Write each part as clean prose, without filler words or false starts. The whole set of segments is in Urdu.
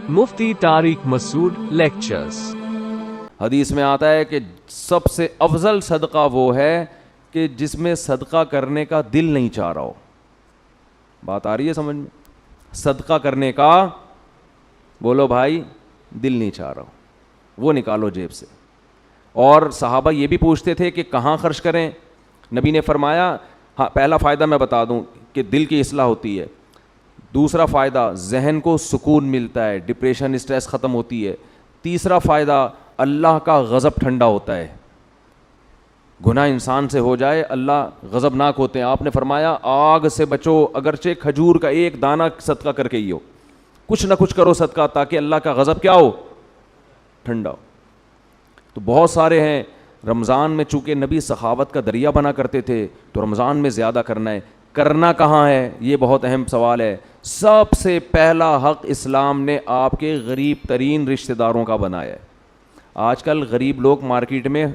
مفتی طارق مسعود لیکچرز۔ حدیث میں آتا ہے کہ سب سے افضل صدقہ وہ ہے کہ جس میں صدقہ کرنے کا دل نہیں چاہ رہا ہو۔ بات آ رہی ہے سمجھ میں؟ صدقہ کرنے کا بولو بھائی دل نہیں چاہ رہا ہو، وہ نکالو جیب سے۔ اور صحابہ یہ بھی پوچھتے تھے کہ کہاں خرچ کریں؟ نبی نے فرمایا ہاں، پہلا فائدہ میں بتا دوں کہ دل کی اصلاح ہوتی ہے، دوسرا فائدہ ذہن کو سکون ملتا ہے، ڈپریشن اسٹریس ختم ہوتی ہے، تیسرا فائدہ اللہ کا غضب ٹھنڈا ہوتا ہے۔ گناہ انسان سے ہو جائے اللہ غضبناک ہوتے ہیں۔ آپ نے فرمایا آگ سے بچو، اگرچہ کھجور کا ایک دانہ صدقہ کر کے ہی ہو، کچھ نہ کچھ کرو صدقہ تاکہ اللہ کا غضب کیا ہو؟ ٹھنڈا ہو۔ تو بہت سارے ہیں۔ رمضان میں چونکہ نبی سخاوت کا دریا بنا کرتے تھے تو رمضان میں زیادہ کرنا ہے۔ کرنا کہاں ہے؟ یہ بہت اہم سوال ہے۔ سب سے پہلا حق اسلام نے آپ کے غریب ترین رشتہ داروں کا بنایا ہے۔ آج کل غریب لوگ مارکیٹ میں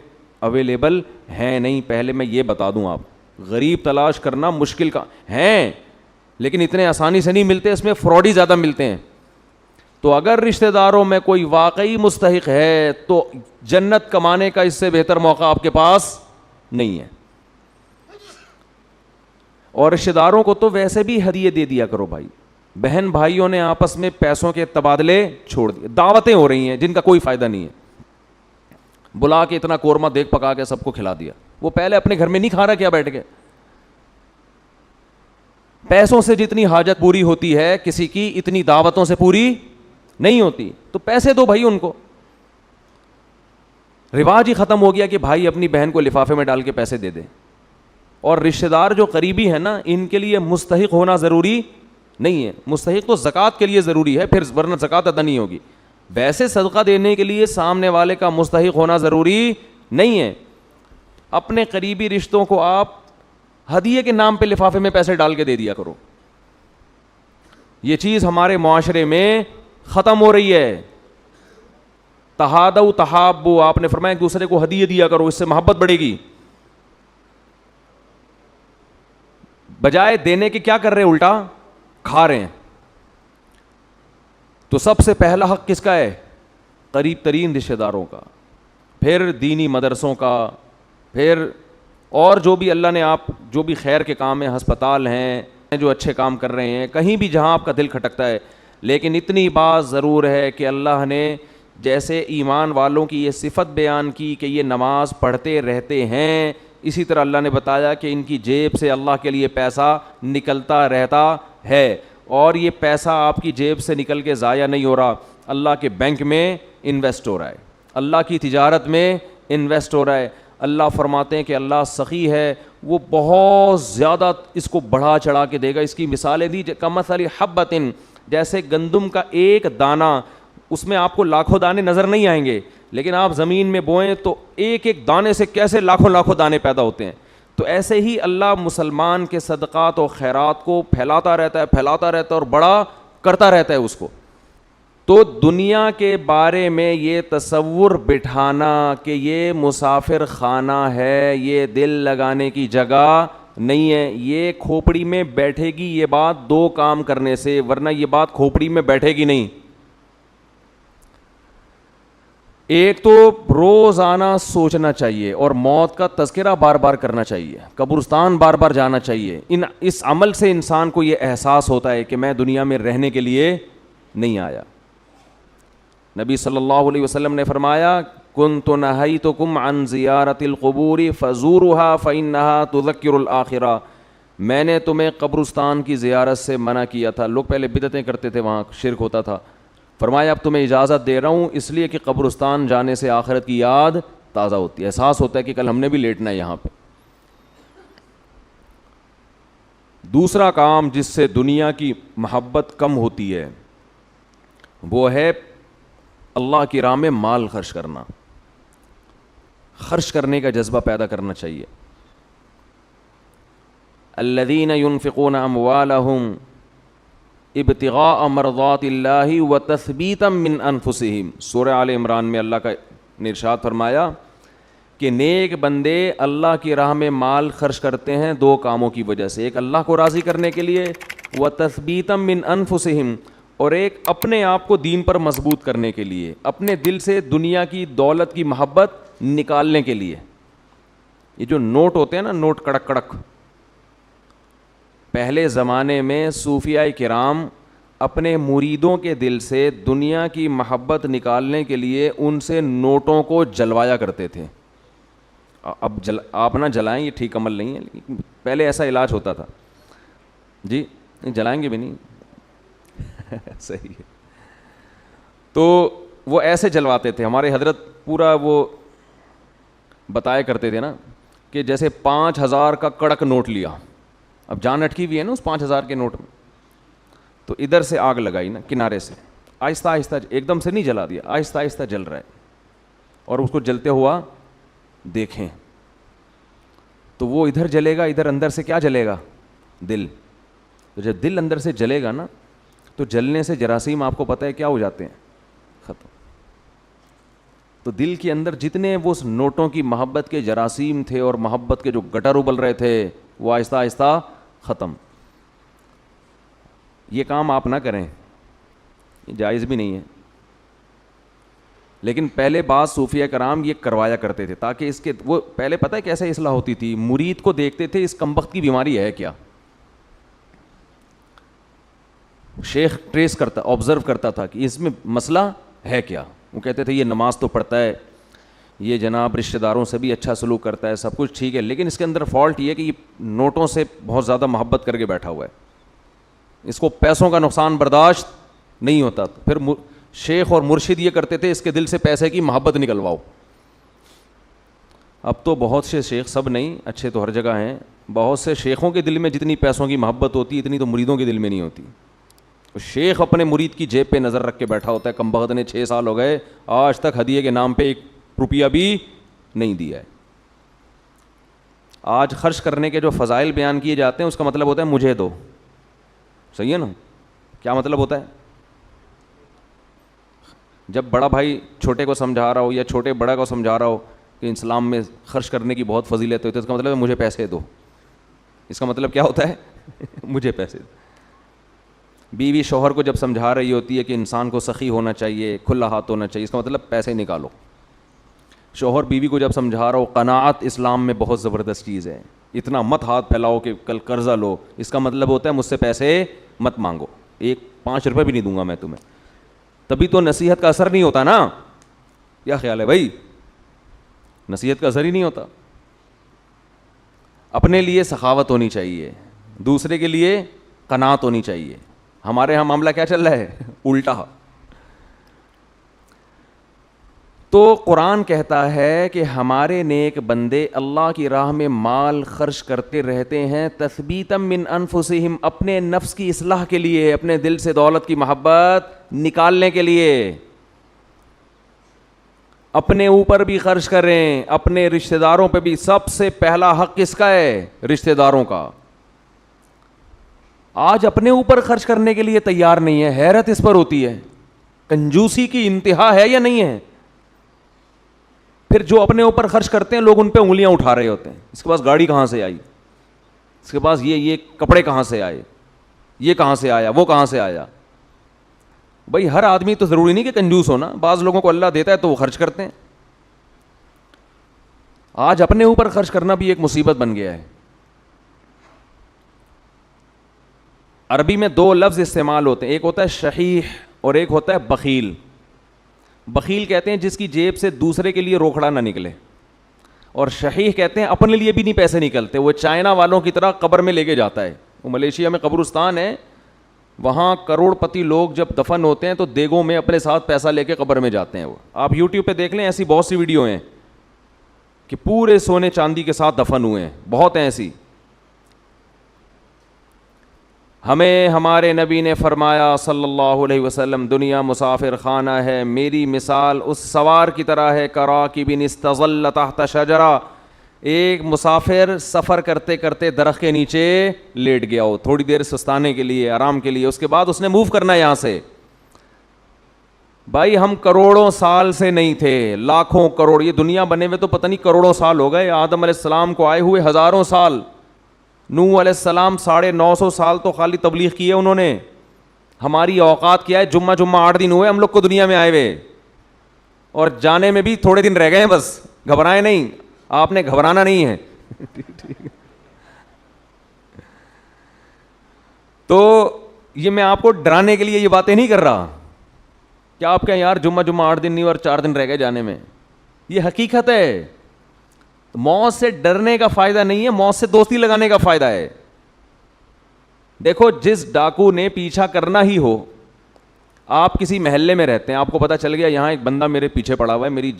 اویلیبل ہیں نہیں، پہلے میں یہ بتا دوں، آپ غریب تلاش کرنا مشکل کا ہیں لیکن اتنے آسانی سے نہیں ملتے، اس میں فراڈی زیادہ ملتے ہیں۔ تو اگر رشتہ داروں میں کوئی واقعی مستحق ہے تو جنت کمانے کا اس سے بہتر موقع آپ کے پاس نہیں ہے۔ اور رشتہ داروں کو تو ویسے بھی ہدیے دے دیا کرو بھائی۔ بہن بھائیوں نے آپس میں پیسوں کے تبادلے چھوڑ دیے، دعوتیں ہو رہی ہیں جن کا کوئی فائدہ نہیں ہے۔ بلا کے اتنا قورمہ دیکھ پکا کے سب کو کھلا دیا، وہ پہلے اپنے گھر میں نہیں کھا رہا کیا بیٹھ کے؟ پیسوں سے جتنی حاجت پوری ہوتی ہے کسی کی، اتنی دعوتوں سے پوری نہیں ہوتی۔ تو پیسے دو بھائی ان کو۔ رواج ہی ختم ہو گیا کہ بھائی اپنی بہن کو لفافے میں ڈال کے پیسے دے دے۔ اور رشتہ دار جو قریبی ہے نا، ان کے لیے مستحق ہونا ضروری نہیں ہے۔ مستحق تو زکوٰۃ کے لیے ضروری ہے، پھر ورنہ زکوٰۃ ادا نہیں ہوگی۔ ویسے صدقہ دینے کے لیے سامنے والے کا مستحق ہونا ضروری نہیں ہے۔ اپنے قریبی رشتوں کو آپ ہدیے کے نام پہ لفافے میں پیسے ڈال کے دے دیا کرو۔ یہ چیز ہمارے معاشرے میں ختم ہو رہی ہے۔ تہادوا تحابوا، آپ نے فرمایا ایک دوسرے کو ہدیے دیا کرو، اس سے محبت بڑھے گی۔ بجائے دینے کے کیا کر رہے ہیں؟ الٹا کھا رہے ہیں۔ تو سب سے پہلا حق کس کا ہے؟ قریب ترین رشتہ داروں کا، پھر دینی مدرسوں کا، پھر اور جو بھی اللہ نے آپ جو بھی خیر کے کام ہیں، ہسپتال ہیں جو اچھے کام کر رہے ہیں، کہیں بھی جہاں آپ کا دل کھٹکتا ہے۔ لیکن اتنی بات ضرور ہے کہ اللہ نے جیسے ایمان والوں کی یہ صفت بیان کی کہ یہ نماز پڑھتے رہتے ہیں، اسی طرح اللہ نے بتایا کہ ان کی جیب سے اللہ کے لیے پیسہ نکلتا رہتا ہے، اور یہ پیسہ آپ کی جیب سے نکل کے ضائع نہیں ہو رہا، اللہ کے بینک میں انویسٹ ہو رہا ہے، اللہ کی تجارت میں انویسٹ ہو رہا ہے۔ اللہ فرماتے ہیں کہ اللہ سخی ہے، وہ بہت زیادہ اس کو بڑھا چڑھا کے دے گا۔ اس کی مثالیں دی کمثل حبۃ، جیسے گندم کا ایک دانہ، اس میں آپ کو لاکھوں دانے نظر نہیں آئیں گے لیکن آپ زمین میں بوئیں تو ایک ایک دانے سے کیسے لاکھوں لاکھوں دانے پیدا ہوتے ہیں۔ تو ایسے ہی اللہ مسلمان کے صدقات و خیرات کو پھیلاتا رہتا ہے اور بڑا کرتا رہتا ہے اس کو۔ تو دنیا کے بارے میں یہ تصور بٹھانا کہ یہ مسافر خانہ ہے، یہ دل لگانے کی جگہ نہیں ہے، یہ کھوپڑی میں بیٹھے گی یہ بات دو کام کرنے سے، ورنہ یہ بات کھوپڑی میں بیٹھے گی نہیں۔ ایک تو روزانہ سوچنا چاہیے اور موت کا تذکرہ بار بار کرنا چاہیے، قبرستان بار بار جانا چاہیے۔ اس عمل سے انسان کو یہ احساس ہوتا ہے کہ میں دنیا میں رہنے کے لیے نہیں آیا۔ نبی صلی اللہ علیہ وسلم نے فرمایا کنت نہیتکم عن زیارت القبور فزورها فانها تذکر الآخرہ، میں نے تمہیں قبرستان کی زیارت سے منع کیا تھا۔ لوگ پہلے بدعتیں کرتے تھے، وہاں شرک ہوتا تھا۔ فرمایا اب تمہیں اجازت دے رہا ہوں اس لیے کہ قبرستان جانے سے آخرت کی یاد تازہ ہوتی ہے، احساس ہوتا ہے کہ کل ہم نے بھی لیٹنا ہے یہاں پہ۔ دوسرا کام جس سے دنیا کی محبت کم ہوتی ہے وہ ہے اللہ کی راہ میں مال خرچ کرنا، خرچ کرنے کا جذبہ پیدا کرنا چاہیے۔ الذین ينفقون اموالهم ابتغاء مرضات اللہ وتثبیتا من انفسہم، سورہ آل عمران میں اللہ کا نے ارشاد فرمایا کہ نیک بندے اللہ کی راہ میں مال خرچ کرتے ہیں دو کاموں کی وجہ سے، ایک اللہ کو راضی کرنے کے لیے، وَتَثْبِيتًا مِّنْ أَنفُسِهِمْ، اور ایک اپنے آپ کو دین پر مضبوط کرنے کے لیے، اپنے دل سے دنیا کی دولت کی محبت نکالنے کے لیے۔ یہ جو نوٹ ہوتے ہیں نا، نوٹ کڑک کڑک، پہلے زمانے میں صوفیاء کرام اپنے مریدوں کے دل سے دنیا کی محبت نکالنے کے لیے ان سے نوٹوں کو جلوایا کرتے تھے۔ اب آپ نہ جلائیں، یہ ٹھیک عمل نہیں ہے، لیکن پہلے ایسا علاج ہوتا تھا۔ جی جلائیں گے بھی نہیں صحیح ہے۔ تو وہ ایسے جلواتے تھے، ہمارے حضرت پورا وہ بتایا کرتے تھے نا کہ جیسے 5,000 کا کڑک نوٹ لیا، اب جان اٹکی ہوئی ہے نا اس 5,000 کے نوٹ میں، تو ادھر سے آگ لگائی نا کنارے سے، آہستہ آہستہ، ایک دم سے نہیں جلا دیا، آہستہ آہستہ جل رہا ہے، اور اس کو جلتے ہوا دیکھیں تو وہ ادھر جلے گا، ادھر اندر سے کیا جلے گا؟ دل۔ تو جب دل اندر سے جلے گا نا تو جلنے سے جراثیم آپ کو پتہ ہے کیا ہو جاتے ہیں؟ ختم۔ تو دل کے اندر جتنے وہ نوٹوں کی محبت کے جراثیم تھے اور محبت کے جو گٹر ابل رہے تھے وہ آہستہ آہستہ ختم۔ یہ کام آپ نہ کریں، یہ جائز بھی نہیں ہے، لیکن پہلے بعض صوفیہ کرام یہ کروایا کرتے تھے تاکہ اس کے وہ پہلے پتہ ہے کیسے اصلاح ہوتی تھی؟ مرید کو دیکھتے تھے اس کمبخت کی بیماری ہے کیا، شیخ ٹریس کرتا، آبزرو کرتا تھا کہ اس میں مسئلہ ہے کیا۔ وہ کہتے تھے یہ نماز تو پڑھتا ہے، یہ جناب رشتہ داروں سے بھی اچھا سلوک کرتا ہے، سب کچھ ٹھیک ہے، لیکن اس کے اندر فالٹ یہ ہے کہ یہ نوٹوں سے بہت زیادہ محبت کر کے بیٹھا ہوا ہے، اس کو پیسوں کا نقصان برداشت نہیں ہوتا۔ پھر شیخ اور مرشد یہ کرتے تھے اس کے دل سے پیسے کی محبت نکلواؤ۔ اب تو بہت سے شیخ، سب نہیں، اچھے تو ہر جگہ ہیں، بہت سے شیخوں کے دل میں جتنی پیسوں کی محبت ہوتی ہے اتنی تو مریدوں کے دل میں نہیں ہوتی۔ شیخ اپنے مرید کی جیب پہ نظر رکھ کے بیٹھا ہوتا ہے، کمبخت نے 6 سال ہو گئے آج تک ہدیے کے نام پہ 1 روپیہ بھی نہیں دیا ہے۔ آج خرچ کرنے کے جو فضائل بیان کیے جاتے ہیں اس کا مطلب ہوتا ہے مجھے دو، صحیح ہے نا؟ کیا مطلب ہوتا ہے؟ جب بڑا بھائی چھوٹے کو سمجھا رہا ہو یا چھوٹے بڑا کو سمجھا رہا ہو کہ اسلام میں خرچ کرنے کی بہت فضیلت ہوتی ہے، اس کا مطلب ہے مجھے پیسے دو۔ اس کا مطلب کیا ہوتا ہے؟ مجھے پیسے دو۔ بیوی شوہر کو جب سمجھا رہی ہوتی ہے کہ انسان کو سخی ہونا چاہیے، کھلا ہاتھ ہونا چاہیے، اس کا مطلب پیسے نکالو۔ شوہر بیوی کو جب سمجھا رہا ہو قناعت اسلام میں بہت زبردست چیز ہے، اتنا مت ہاتھ پھیلاؤ کہ کل قرضہ لو، اس کا مطلب ہوتا ہے مجھ سے پیسے مت مانگو، 5 روپے بھی نہیں دوں گا میں تمہیں۔ تبھی تو نصیحت کا اثر نہیں ہوتا نا، کیا خیال ہے بھائی؟ نصیحت کا اثر ہی نہیں ہوتا۔ اپنے لیے سخاوت ہونی چاہیے، دوسرے کے لیے قناعت ہونی چاہیے۔ ہمارے ہاں معاملہ کیا چل رہا ہے؟ الٹا۔ تو قرآن کہتا ہے کہ ہمارے نیک بندے اللہ کی راہ میں مال خرچ کرتے رہتے ہیں، تثبیتا من انفسہم، اپنے نفس کی اصلاح کے لیے، اپنے دل سے دولت کی محبت نکالنے کے لیے۔ اپنے اوپر بھی خرچ کریں، اپنے رشتہ داروں پہ بھی۔ سب سے پہلا حق کس کا ہے؟ رشتہ داروں کا۔ آج اپنے اوپر خرچ کرنے کے لیے تیار نہیں ہے، حیرت اس پر ہوتی ہے، کنجوسی کی انتہا ہے یا نہیں ہے؟ پھر جو اپنے اوپر خرچ کرتے ہیں لوگ ان پہ انگلیاں اٹھا رہے ہوتے ہیں، اس کے پاس گاڑی کہاں سے آئی، اس کے پاس یہ کپڑے کہاں سے آئے، یہ کہاں سے آیا، وہ کہاں سے آیا۔ بھائی ہر آدمی تو ضروری نہیں کہ کنجوس ہونا، بعض لوگوں کو اللہ دیتا ہے تو وہ خرچ کرتے ہیں۔ آج اپنے اوپر خرچ کرنا بھی ایک مصیبت بن گیا ہے۔ عربی میں 2 لفظ استعمال ہوتے ہیں، ایک ہوتا ہے شحیح اور ایک ہوتا ہے بخیل۔ بخیل کہتے ہیں جس کی جیب سے دوسرے کے لیے روکڑا نہ نکلے، اور شحیح کہتے ہیں اپنے لیے بھی نہیں پیسے نکلتے، وہ چائنا والوں کی طرح قبر میں لے کے جاتا ہے۔ وہ ملیشیا میں قبرستان ہے، وہاں کروڑ پتی لوگ جب دفن ہوتے ہیں تو دیگوں میں اپنے ساتھ پیسہ لے کے قبر میں جاتے ہیں۔ وہ آپ یوٹیوب پہ دیکھ لیں، ایسی بہت سی ویڈیو ہیں کہ پورے سونے چاندی کے ساتھ دفن ہوئے ہیں، بہت ہیں ایسی۔ ہمیں ہمارے نبی نے فرمایا صلی اللہ علیہ وسلم، دنیا مسافر خانہ ہے، میری مثال اس سوار کی طرح ہے، کراکب استظل تحت شجرہ، ایک مسافر سفر کرتے کرتے درخت کے نیچے لیٹ گیا ہو تھوڑی دیر سستانے کے لیے، آرام کے لیے، اس کے بعد اس نے موو کرنا ہے یہاں سے، بھائی ہم کروڑوں سال سے نہیں تھے, لاکھوں کروڑ, یہ دنیا بنے ہوئے تو پتہ نہیں کروڑوں سال ہو گئے, آدم علیہ السلام کو آئے ہوئے ہزاروں سال, نوح علیہ السلام 950 سال تو خالی تبلیغ کی ہے انہوں نے. ہماری اوقات کیا ہے, جمعہ 8 دن ہوئے ہم لوگ کو دنیا میں آئے ہوئے, اور جانے میں بھی تھوڑے دن رہ گئے ہیں بس. گھبرائیں نہیں, آپ نے گھبرانا نہیں ہے. تو یہ میں آپ کو ڈرانے کے لیے یہ باتیں نہیں کر رہا کہ آپ کہیں یار جمعہ 8 دن نہیں اور 4 دن رہ گئے جانے میں. یہ حقیقت ہے. موت سے ڈرنے کا فائدہ نہیں ہے, موت سے دوستی لگانے کا فائدہ ہے. دیکھو جس ڈاکو نے پیچھا کرنا ہی ہو, آپ کسی محلے میں رہتے ہیں, آپ کو پتا چل گیا یہاں ایک بندہ میرے پیچھے پڑا ہوا ہے, میری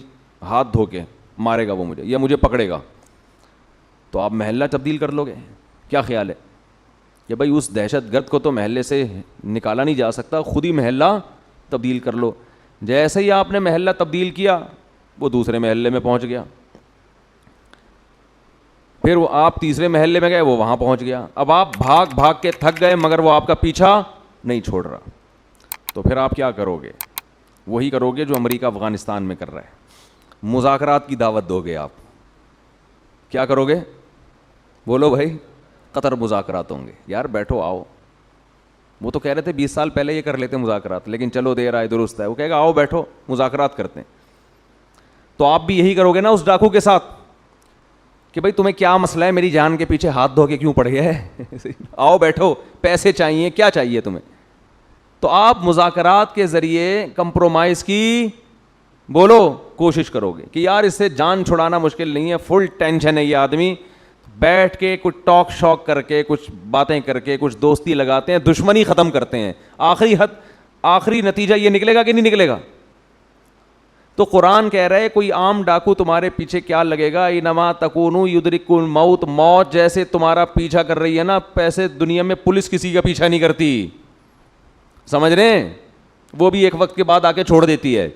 ہاتھ دھو کے مارے گا وہ مجھے یا مجھے پکڑے گا, تو آپ محلہ تبدیل کر لو گے. کیا خیال ہے کہ بھائی اس دہشت گرد کو تو محلے سے نکالا نہیں جا سکتا, خود ہی محلہ تبدیل کر لو. جیسے ہی آپ نے محلہ تبدیل کیا وہ دوسرے محلے میں پہنچ گیا, پھر وہ آپ تیسرے محلے میں گئے وہ وہاں پہنچ گیا. اب آپ بھاگ بھاگ کے تھک گئے مگر وہ آپ کا پیچھا نہیں چھوڑ رہا, تو پھر آپ کیا کرو گے؟ وہی کرو گے جو امریکہ افغانستان میں کر رہا ہے, مذاکرات کی دعوت دو گے. آپ کیا کرو گے؟ بولو بھائی. قطر مذاکرات ہوں گے, یار بیٹھو آؤ. وہ تو کہہ رہے تھے 20 سال پہلے یہ کر لیتے مذاکرات, لیکن چلو دیر آئے درست ہے. وہ کہے گا آؤ بیٹھو مذاکرات کرتے ہیں. تو آپ بھی یہی کرو گے نا اس ڈاکو کے ساتھ کہ بھائی تمہیں کیا مسئلہ ہے, میری جان کے پیچھے ہاتھ دھو کے کیوں پڑ گیا ہے؟ آؤ بیٹھو, پیسے چاہیے, کیا چاہیے تمہیں؟ تو آپ مذاکرات کے ذریعے کمپرومائز کی بولو کوشش کرو گے کہ یار اس سے جان چھڑانا مشکل نہیں ہے, فل ٹینشن ہے یہ آدمی, بیٹھ کے کچھ ٹاک شاک کر کے کچھ باتیں کر کے کچھ دوستی لگاتے ہیں, دشمنی ختم کرتے ہیں. آخری نتیجہ یہ نکلے گا کہ نہیں نکلے گا؟ تو قرآن کہہ رہا ہے کوئی عام ڈاکو تمہارے پیچھے کیا لگے گا, انما تکونوا یدرککم الموت, موت جیسے تمہارا پیچھا کر رہی ہے نا, پیسے دنیا میں پولیس کسی کا پیچھا نہیں کرتی, سمجھ رہے ہیں؟ وہ بھی ایک وقت کے بعد آ کے چھوڑ دیتی ہے.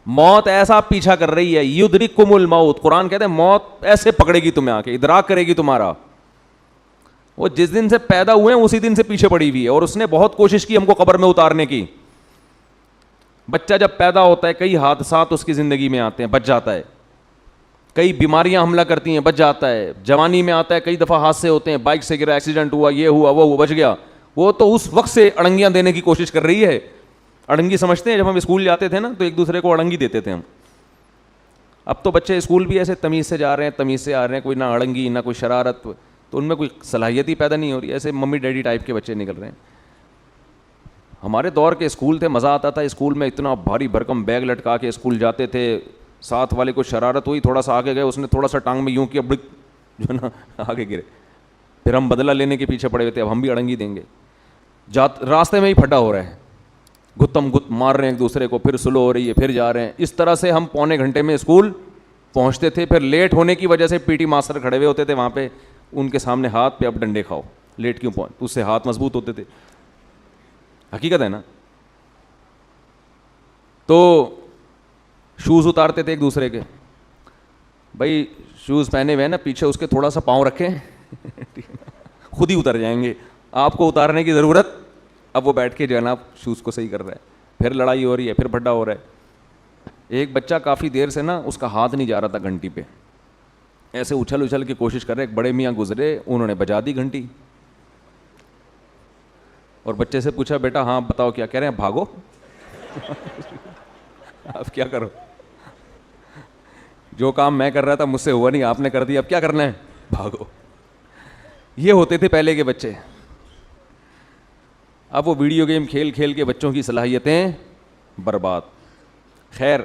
موت ایسا پیچھا کر رہی ہے, یدرککم الموت, قرآن کہتے ہیں موت ایسے پکڑے گی تمہیں, آ کے ادراک کرے گی تمہارا. وہ جس دن سے پیدا ہوئے ہیں اسی دن سے پیچھے پڑی ہوئی ہے, اور اس نے بہت کوشش کی ہم کو قبر میں اتارنے کی. بچہ جب پیدا ہوتا ہے کئی حادثات اس کی زندگی میں آتے ہیں, بچ جاتا ہے. کئی بیماریاں حملہ کرتی ہیں, بچ جاتا ہے. جوانی میں آتا ہے, کئی دفعہ حادثے ہوتے ہیں, بائک سے گرا, ایکسیڈنٹ ہوا, یہ ہوا وہ بچ گیا. وہ تو اس وقت سے اڑنگیاں دینے کی کوشش کر رہی ہے. اڑنگی سمجھتے ہیں, جب ہم اسکول جاتے تھے نا تو ایک دوسرے کو اڑنگی دیتے تھے ہم. اب تو بچے اسکول بھی ایسے تمیز سے جا رہے ہیں, تمیز سے آ رہے ہیں, کوئی نہ اڑنگی نہ کوئی شرارت, تو ان میں کوئی صلاحیت ہی پیدا نہیں ہو رہی, ایسے ممی ڈیڈی ٹائپ کے بچے نکل رہے ہیں. ہمارے دور کے اسکول تھے, مزہ آتا تھا اسکول میں, اتنا بھاری بھرکم بیگ لٹکا کے اسکول جاتے تھے. ساتھ والے کو شرارت ہوئی, تھوڑا سا آگے گئے, اس نے تھوڑا سا ٹانگ میں یوں کیا, بڑک جو ہے نا آگے گرے. پھر ہم بدلہ لینے کے پیچھے پڑے ہوئے تھے, اب ہم بھی اڑنگی دیں گے. راستے میں ہی پھٹا ہو رہا ہے, گتم گت مار رہے ہیں ایک دوسرے کو, پھر سلو ہو رہی ہے, پھر جا رہے ہیں. اس طرح سے ہم پونے گھنٹے میں اسکول پہنچتے تھے. پھر لیٹ ہونے کی وجہ سے پی ٹی ماسٹر کھڑے ہوئے ہوتے تھے وہاں پہ, ان کے سامنے ہاتھ پہ اب ڈنڈے کھاؤ, لیٹ کیوں پہنچ, اس سے ہاتھ مضبوط ہوتے تھے. حقیقت ہے نا. تو شوز اتارتے تھے ایک دوسرے کے, بھائی شوز پہنے ہوئے نا, پیچھے اس کے تھوڑا سا پاؤں رکھیں, خود ہی اتر جائیں گے, آپ کو اتارنے کی ضرورت. اب وہ بیٹھ کے جو ہے نا شوز کو صحیح کر رہا ہے, پھر لڑائی ہو رہی ہے, پھر بھڈا ہو رہا ہے. ایک بچہ کافی دیر سے نا اس کا ہاتھ نہیں جا رہا تھا گھنٹی پہ, ایسے اچھل اچھل کی کوشش کر رہے, ایک بڑے میاں گزرے, انہوں نے بجا دی گھنٹی, اور بچے سے پوچھا بیٹا ہاں بتاؤ کیا کہہ رہے ہیں, بھاگو. اب کیا کرو, جو کام میں کر رہا تھا مجھ سے ہوا نہیں, آپ نے کر دیا, اب کیا کرنا ہے, بھاگو. یہ ہوتے تھے پہلے کے بچے. اب وہ ویڈیو گیم کھیل کھیل کے بچوں کی صلاحیتیں برباد. خیر,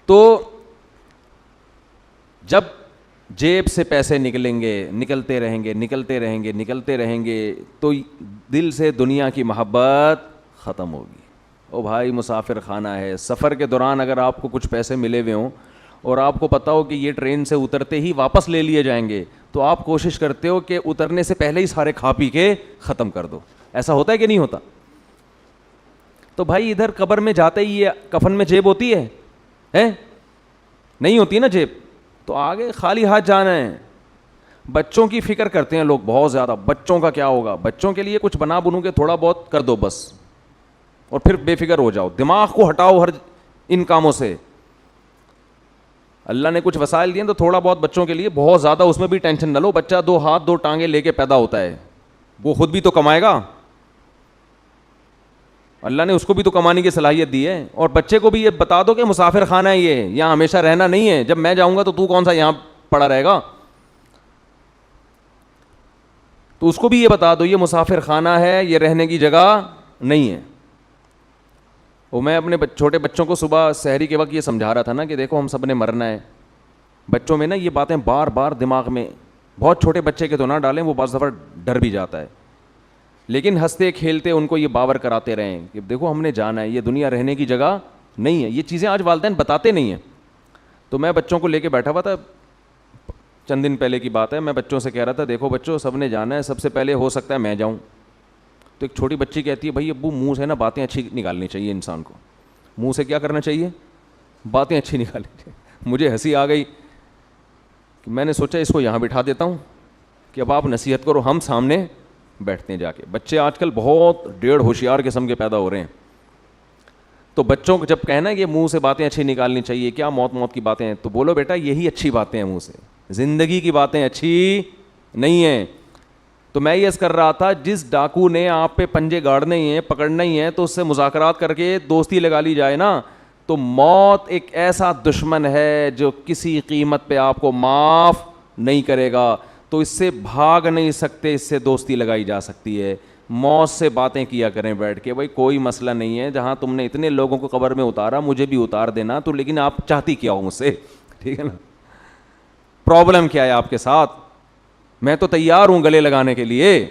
تو جب جیب سے پیسے نکلیں گے, نکلتے رہیں گے, نکلتے رہیں گے, نکلتے رہیں گے, تو دل سے دنیا کی محبت ختم ہوگی. او بھائی مسافر خانہ ہے, سفر کے دوران اگر آپ کو کچھ پیسے ملے ہوئے ہوں اور آپ کو پتا ہو کہ یہ ٹرین سے اترتے ہی واپس لے لیے جائیں گے, تو آپ کوشش کرتے ہو کہ اترنے سے پہلے ہی سارے کھا پی کے ختم کر دو. ایسا ہوتا ہے کہ نہیں ہوتا؟ تو بھائی ادھر قبر میں جاتے ہی یہ کفن میں جیب ہوتی ہے نہیں ہوتی نا جیب, تو آگے خالی ہاتھ جانا ہے. بچوں کی فکر کرتے ہیں لوگ بہت زیادہ, بچوں کا کیا ہوگا, بچوں کے لیے کچھ بنا بنو کے تھوڑا بہت کر دو بس, اور پھر بے فکر ہو جاؤ, دماغ کو ہٹاؤ ہر ان کاموں سے. اللہ نے کچھ وسائل دیے تو تھوڑا بہت بچوں کے لیے, بہت زیادہ اس میں بھی ٹینشن نہ لو. بچہ 2 ہاتھ 2 ٹانگیں لے کے پیدا ہوتا ہے, وہ خود بھی تو کمائے گا, اللہ نے اس کو بھی تو کمانے کی صلاحیت دی ہے. اور بچے کو بھی یہ بتا دو کہ مسافر خانہ ہے, یہ یہاں ہمیشہ رہنا نہیں ہے, جب میں جاؤں گا تو کون سا یہاں پڑا رہے گا. تو اس کو بھی یہ بتا دو یہ مسافر خانہ ہے, یہ رہنے کی جگہ نہیں ہے. وہ میں اپنے چھوٹے بچوں کو صبح سحری کے وقت یہ سمجھا رہا تھا نا کہ دیکھو ہم سب نے مرنا ہے. بچوں میں نا یہ باتیں بار بار دماغ میں, بہت چھوٹے بچے کے تو نہ ڈالیں, وہ بعض دفعہ ڈر بھی جاتا ہے, لیکن ہنستے کھیلتے ان کو یہ باور کراتے رہیں کہ دیکھو ہم نے جانا ہے, یہ دنیا رہنے کی جگہ نہیں ہے. یہ چیزیں آج والدین بتاتے نہیں ہیں. تو میں بچوں کو لے کے بیٹھا ہوا تھا, چند دن پہلے کی بات ہے, میں بچوں سے کہہ رہا تھا دیکھو بچوں سب نے جانا ہے, سب سے پہلے ہو سکتا ہے میں جاؤں. تو ایک چھوٹی بچی کہتی ہے بھائی ابو منہ سے نا باتیں اچھی نکالنی چاہیے, انسان کو منہ سے کیا کرنا چاہیے, باتیں اچھی نکالنی چاہیے. مجھے ہنسی آ گئی کہ میں نے سوچا اس کو یہاں بٹھا دیتا ہوں کہ اب آپ نصیحت کرو, ہم سامنے بیٹھتے ہیں جا کے. بچے آج کل بہت ڈیڑھ ہوشیار قسم کے پیدا ہو رہے ہیں. تو بچوں کو جب کہنا ہے کہ منہ سے باتیں اچھی نکالنی چاہیے, کیا موت کی باتیں ہیں, تو بولو بیٹا یہی اچھی باتیں ہیں منہ سے, زندگی کی باتیں اچھی نہیں ہیں. تو میں یہ کر رہا تھا جس ڈاکو نے آپ پہ پنجے گاڑنے ہی ہیں, پکڑنا ہی ہے, تو اس سے مذاکرات کر کے دوستی لگا لی جائے نا, تو موت ایک ایسا دشمن ہے جو کسی قیمت پہ آپ کو معاف نہیں کرے گا. تو اس سے بھاگ نہیں سکتے, اس سے دوستی لگائی جا سکتی ہے. موت سے باتیں کیا کریں بیٹھ کے, بھائی کوئی مسئلہ نہیں ہے, جہاں تم نے اتنے لوگوں کو قبر میں اتارا مجھے بھی اتار دینا, تو لیکن آپ چاہتی کیا ہو مجھ سے, ٹھیک ہے نا, پرابلم کیا ہے آپ کے ساتھ, میں تو تیار ہوں گلے لگانے کے لیے.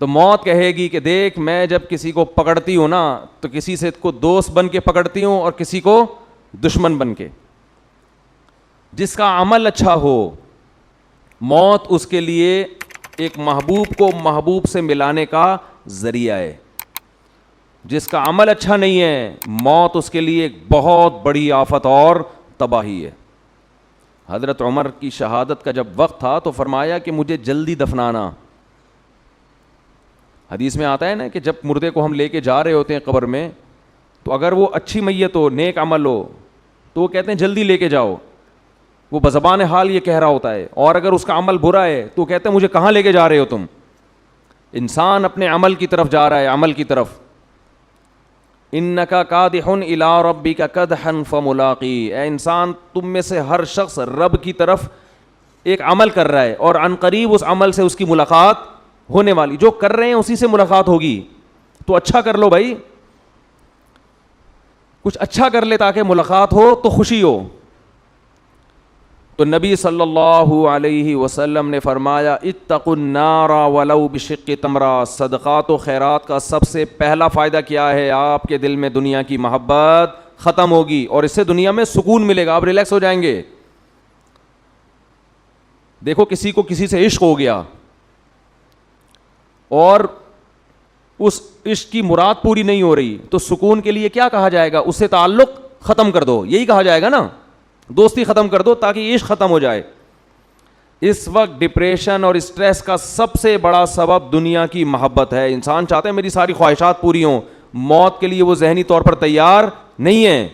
تو موت کہے گی کہ دیکھ میں جب کسی کو پکڑتی ہوں نا تو کسی سے کو دوست بن کے پکڑتی ہوں اور کسی کو دشمن بن کے. جس کا عمل اچھا ہو موت اس کے لیے ایک محبوب کو محبوب سے ملانے کا ذریعہ ہے. جس کا عمل اچھا نہیں ہے موت اس کے لیے ایک بہت بڑی آفت اور تباہی ہے. حضرت عمر کی شہادت کا جب وقت تھا تو فرمایا کہ مجھے جلدی دفنانا. حدیث میں آتا ہے نا کہ جب مردے کو ہم لے کے جا رہے ہوتے ہیں قبر میں, تو اگر وہ اچھی میت ہو, نیک عمل ہو, تو وہ کہتے ہیں جلدی لے کے جاؤ, وہ بزبان حال یہ کہہ رہا ہوتا ہے. اور اگر اس کا عمل برا ہے تو کہتے ہیں مجھے کہاں لے کے جا رہے ہو تم. انسان اپنے عمل کی طرف جا رہا ہے, عمل کی طرف. انک کادح الی ربک کدحا فملاقی, اے انسان تم میں سے ہر شخص رب کی طرف ایک عمل کر رہا ہے اور عن قریب اس عمل سے اس کی ملاقات ہونے والی. جو کر رہے ہیں اسی سے ملاقات ہوگی, تو اچھا کر لو بھائی, کچھ اچھا کر لے تاکہ ملاقات ہو تو خوشی ہو. تو نبی صلی اللہ علیہ وسلم نے فرمایا اتقوا النار ولو بشق تمرہ. صدقات و خیرات کا سب سے پہلا فائدہ کیا ہے, آپ کے دل میں دنیا کی محبت ختم ہوگی اور اس سے دنیا میں سکون ملے گا, آپ ریلیکس ہو جائیں گے. دیکھو کسی کو کسی سے عشق ہو گیا اور اس عشق کی مراد پوری نہیں ہو رہی, تو سکون کے لیے کیا کہا جائے گا, اس سے تعلق ختم کر دو, یہی کہا جائے گا نا, دوستی ختم کر دو تاکہ عشق ختم ہو جائے. اس وقت ڈپریشن اور اسٹریس کا سب سے بڑا سبب دنیا کی محبت ہے. انسان چاہتے ہیں میری ساری خواہشات پوری ہوں, موت کے لیے وہ ذہنی طور پر تیار نہیں ہے.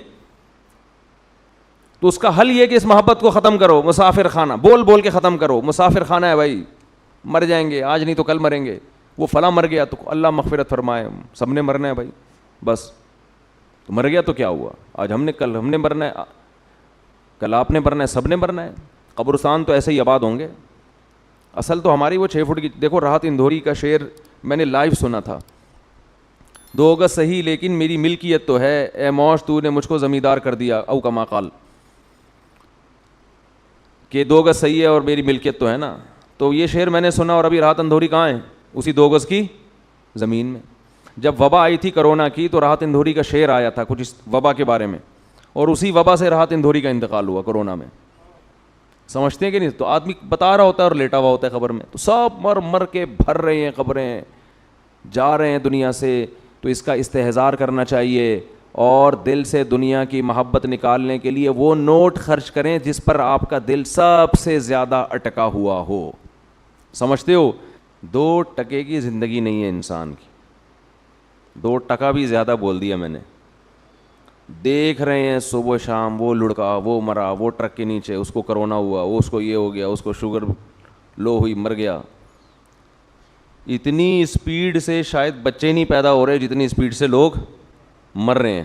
تو اس کا حل یہ کہ اس محبت کو ختم کرو. مسافر خانہ بول بول کے ختم کرو, مسافر خانہ ہے بھائی, مر جائیں گے, آج نہیں تو کل مریں گے. وہ فلاں مر گیا تو اللہ مغفرت فرمائے, سب نے مرنا ہے بھائی, بس تو مر گیا تو کیا ہوا, آج ہم نے, کل ہم نے مرنا ہے, کل آپ نے مرنا ہے, سب نے مرنا ہے. قبرستان تو ایسے ہی آباد ہوں گے. اصل تو ہماری وہ 6 فٹ کی, دیکھو راحت اندھوری کا شعر میں نے لائیو سنا تھا, 2 گز صحیح لیکن میری ملکیت تو ہے, اے موش تو نے مجھ کو زمیندار کر دیا, او کما قال, کہ 2 گز صحیح ہے اور میری ملکیت تو ہے نا. تو یہ شعر میں نے سنا, اور ابھی راحت اندھوری کہاں ہے, اسی 2 گز کی زمین میں. جب وبا آئی تھی کرونا کی تو راحت اندھوری کا شعر آیا تھا کچھ اس وبا کے بارے میں, اور اسی وبا سے راحت اندھوری کا انتقال ہوا کرونا میں. سمجھتے ہیں کہ نہیں, تو آدمی بتا رہا ہوتا ہے اور لیٹا ہوا ہوتا ہے قبر میں, تو سب مر مر کے بھر رہے ہیں قبریں, جا رہے ہیں دنیا سے. تو اس کا استحضار کرنا چاہیے اور دل سے دنیا کی محبت نکالنے کے لیے وہ نوٹ خرچ کریں جس پر آپ کا دل سب سے زیادہ اٹکا ہوا ہو. سمجھتے ہو, 2 ٹکے کی زندگی نہیں ہے انسان کی. 2% بھی زیادہ بول دیا میں نے. دیکھ رہے ہیں صبح شام وہ لڑکا وہ مرا, وہ ٹرک کے نیچے اس کو کرونا ہوا, وہ اس کو یہ ہو گیا, اس کو شوگر لو ہوئی مر گیا. اتنی اسپیڈ سے شاید بچے نہیں پیدا ہو رہے جتنی اسپیڈ سے لوگ مر رہے ہیں.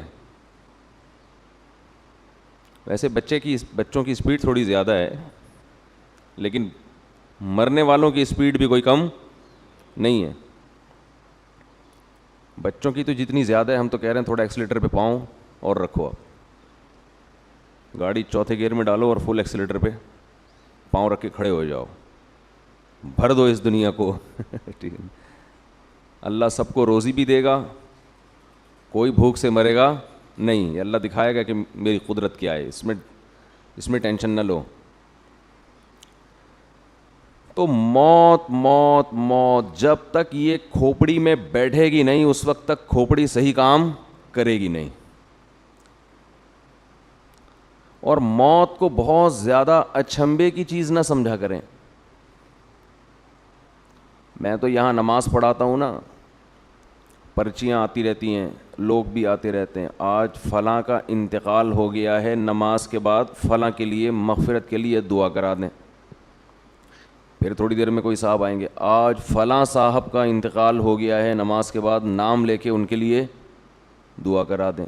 ویسے بچوں کی اسپیڈ تھوڑی زیادہ ہے, لیکن مرنے والوں کی اسپیڈ بھی کوئی کم نہیں ہے. بچوں کی تو جتنی زیادہ ہے, ہم تو کہہ رہے ہیں تھوڑا ایکسیلیٹر پہ پاؤں اور رکھو, آپ گاڑی چوتھے گیئر میں ڈالو اور فل ایکسیلیٹر پہ پاؤں رکھ کے کھڑے ہو جاؤ, بھر دو اس دنیا کو. ٹھیک ہے, اللہ سب کو روزی بھی دے گا, کوئی بھوک سے مرے گا نہیں. اللہ دکھائے گا کہ میری قدرت کیا ہے, اس میں ٹینشن نہ لو. تو موت موت موت, جب تک یہ کھوپڑی میں بیٹھے گی نہیں اس وقت تک کھوپڑی صحیح کام کرے گی نہیں. اور موت کو بہت زیادہ اچھمبے کی چیز نہ سمجھا کریں. میں تو یہاں نماز پڑھاتا ہوں نا, پرچیاں آتی رہتی ہیں, لوگ بھی آتے رہتے ہیں, آج فلاں کا انتقال ہو گیا ہے, نماز کے بعد فلاں کے لیے مغفرت کے لیے دعا کرا دیں. پھر تھوڑی دیر میں کوئی صاحب آئیں گے, آج فلاں صاحب کا انتقال ہو گیا ہے, نماز کے بعد نام لے کے ان کے لیے دعا کرا دیں.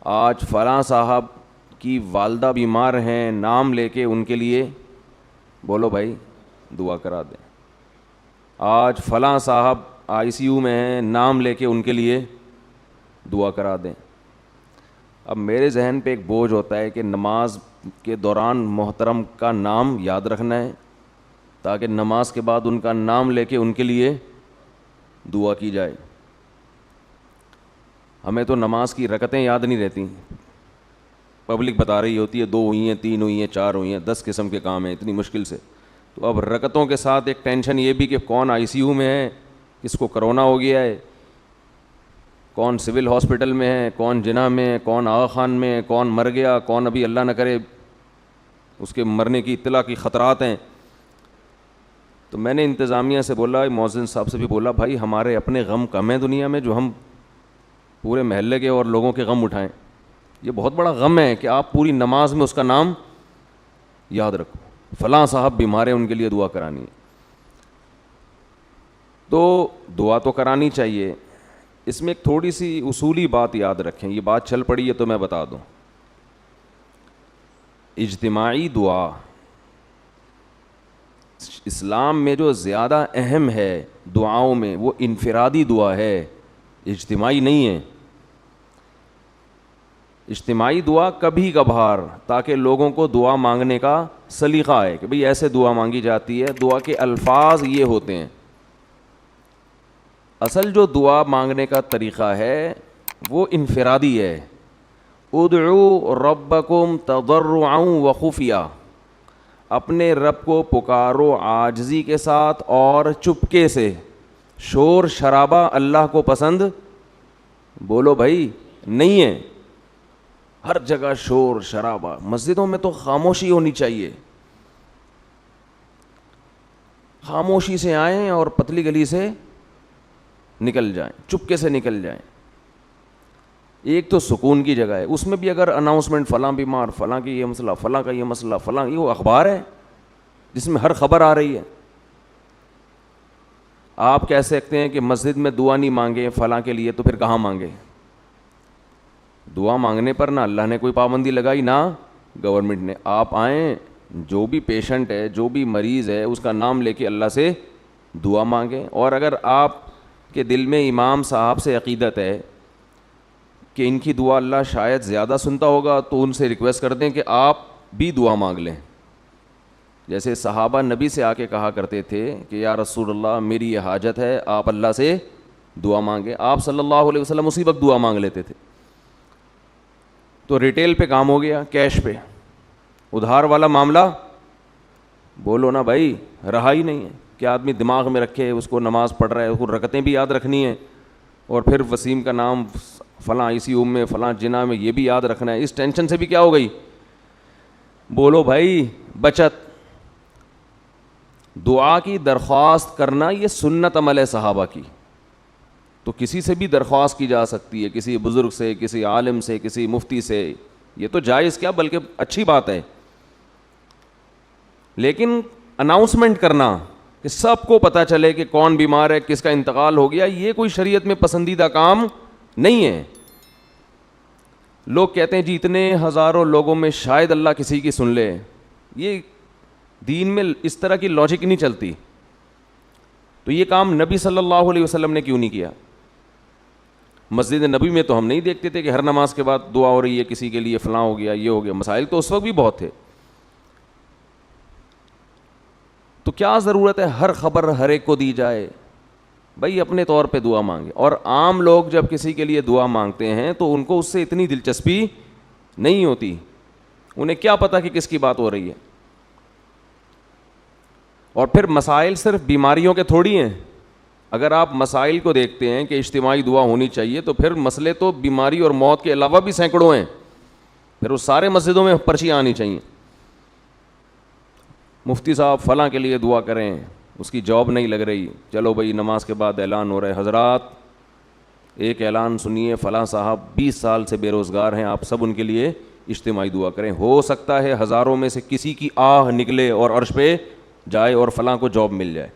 آج فلاں صاحب کی والدہ بیمار ہیں, نام لے کے ان کے لیے بولو بھائی دعا کرا دیں. آج فلاں صاحب ICU میں ہیں, نام لے کے ان کے لیے دعا کرا دیں. اب میرے ذہن پہ ایک بوجھ ہوتا ہے کہ نماز کے دوران محترم کا نام یاد رکھنا ہے تاکہ نماز کے بعد ان کا نام لے کے ان کے لیے دعا کی جائے. ہمیں تو نماز کی رکعتیں یاد نہیں رہتی, پبلک بتا رہی ہوتی ہے 2 ہوئی ہیں, 3 ہوئی ہیں, 4 ہوئی ہیں, 10 قسم کے کام ہیں اتنی مشکل سے. تو اب رکعتوں کے ساتھ ایک ٹینشن یہ بھی کہ کون ICU میں ہے, کس کو کرونا ہو گیا ہے, کون سول ہاسپٹل میں ہے, کون جناح میں ہے, کون آغا خان میں ہے, کون مر گیا, کون ابھی اللہ نہ کرے اس کے مرنے کی اطلاع کی خطرات ہیں. تو میں نے انتظامیہ سے بولا, مؤذن صاحب سے بھی بولا, بھائی ہمارے اپنے غم کم ہیں دنیا میں جو ہم پورے محلے کے اور لوگوں کے غم اٹھائیں. یہ بہت بڑا غم ہے کہ آپ پوری نماز میں اس کا نام یاد رکھو, فلاں صاحب بیمار ہیں ان کے لیے دعا کرانی ہے. تو دعا تو کرانی چاہیے. اس میں ایک تھوڑی سی اصولی بات یاد رکھیں, یہ بات چل پڑی ہے تو میں بتا دوں. اجتماعی دعا اسلام میں جو زیادہ اہم ہے دعاؤں میں وہ انفرادی دعا ہے, اجتماعی نہیں ہے. اجتماعی دعا کبھی کبھار تاکہ لوگوں کو دعا مانگنے کا سلیقہ ہے کہ بھئی ایسے دعا مانگی جاتی ہے, دعا کے الفاظ یہ ہوتے ہیں. اصل جو دعا مانگنے کا طریقہ ہے وہ انفرادی ہے. ادعو ربکم تضرعا وخفیہ, اپنے رب کو پکارو عاجزی کے ساتھ اور چپکے سے. شور شرابہ اللہ کو پسند بولو بھائی نہیں ہے. ہر جگہ شور شرابہ, مسجدوں میں تو خاموشی ہونی چاہیے. خاموشی سے آئیں اور پتلی گلی سے نکل جائیں, چپکے سے نکل جائیں. ایک تو سکون کی جگہ ہے, اس میں بھی اگر اناؤنسمنٹ فلاں بیمار, فلاں کی یہ مسئلہ, فلاں کا یہ مسئلہ, فلاں, یہ وہ اخبار ہے جس میں ہر خبر آ رہی ہے. آپ کہہ سکتے ہیں کہ مسجد میں دعا نہیں مانگے فلاں کے لیے, تو پھر کہاں مانگے؟ دعا مانگنے پر نہ اللہ نے کوئی پابندی لگائی نہ گورنمنٹ نے. آپ آئیں, جو بھی پیشنٹ ہے, جو بھی مریض ہے, اس کا نام لے کے اللہ سے دعا مانگیں. اور اگر آپ کے دل میں امام صاحب سے عقیدت ہے کہ ان کی دعا اللہ شاید زیادہ سنتا ہوگا, تو ان سے ریکویسٹ کر دیں کہ آپ بھی دعا مانگ لیں. جیسے صحابہ نبی سے آ کے کہا کرتے تھے کہ یا رسول اللہ میری یہ حاجت ہے, آپ اللہ سے دعا مانگیں. آپ صلی اللہ علیہ وسلم اسی وقت دعا مانگ لیتے تھے. تو ریٹیل پہ کام ہو گیا, کیش پہ. ادھار والا معاملہ بولو نا بھائی, رہا ہی نہیں ہے کہ آدمی دماغ میں رکھے, اس کو نماز پڑھ رہا ہے, اس کو رکعتیں بھی یاد رکھنی ہیں, اور پھر وسیم کا نام فلاں ICU میں, فلاں جناح میں, یہ بھی یاد رکھنا ہے. اس ٹینشن سے بھی کیا ہو گئی؟ بولو بھائی بچت. دعا کی درخواست کرنا یہ سنت عمل ہے صحابہ کی. تو کسی سے بھی درخواست کی جا سکتی ہے, کسی بزرگ سے, کسی عالم سے, کسی مفتی سے, یہ تو جائز کیا بلکہ اچھی بات ہے. لیکن اناؤنسمنٹ کرنا کہ سب کو پتہ چلے کہ کون بیمار ہے, کس کا انتقال ہو گیا, یہ کوئی شریعت میں پسندیدہ کام نہیں ہے. لوگ کہتے ہیں جی اتنے ہزاروں لوگوں میں شاید اللہ کسی کی سن لے, یہ دین میں اس طرح کی لاجک نہیں چلتی. تو یہ کام نبی صلی اللہ علیہ وسلم نے کیوں نہیں کیا؟ مسجد نبی میں تو ہم نہیں دیکھتے تھے کہ ہر نماز کے بعد دعا ہو رہی ہے کسی کے لیے, فلاں ہو گیا, یہ ہو گیا. مسائل تو اس وقت بھی بہت تھے. تو کیا ضرورت ہے ہر خبر ہر ایک کو دی جائے؟ بھائی اپنے طور پہ دعا مانگے. اور عام لوگ جب کسی کے لیے دعا مانگتے ہیں تو ان کو اس سے اتنی دلچسپی نہیں ہوتی, انہیں کیا پتا کہ کس کی بات ہو رہی ہے. اور پھر مسائل صرف بیماریوں کے تھوڑی ہیں. اگر آپ مسائل کو دیکھتے ہیں کہ اجتماعی دعا ہونی چاہیے, تو پھر مسئلے تو بیماری اور موت کے علاوہ بھی سینکڑوں ہیں. پھر وہ سارے مسجدوں میں پرچیاں آنی چاہیے, مفتی صاحب فلاں کے لیے دعا کریں, اس کی جاب نہیں لگ رہی, چلو بھائی نماز کے بعد اعلان ہو رہا ہے, حضرات ایک اعلان سنیے, فلاں صاحب 20 سال سے بے روزگار ہیں, آپ سب ان کے لیے اجتماعی دعا کریں, ہو سکتا ہے ہزاروں میں سے کسی کی آہ نکلے اور عرش پہ جائے اور فلاں کو جاب مل جائے.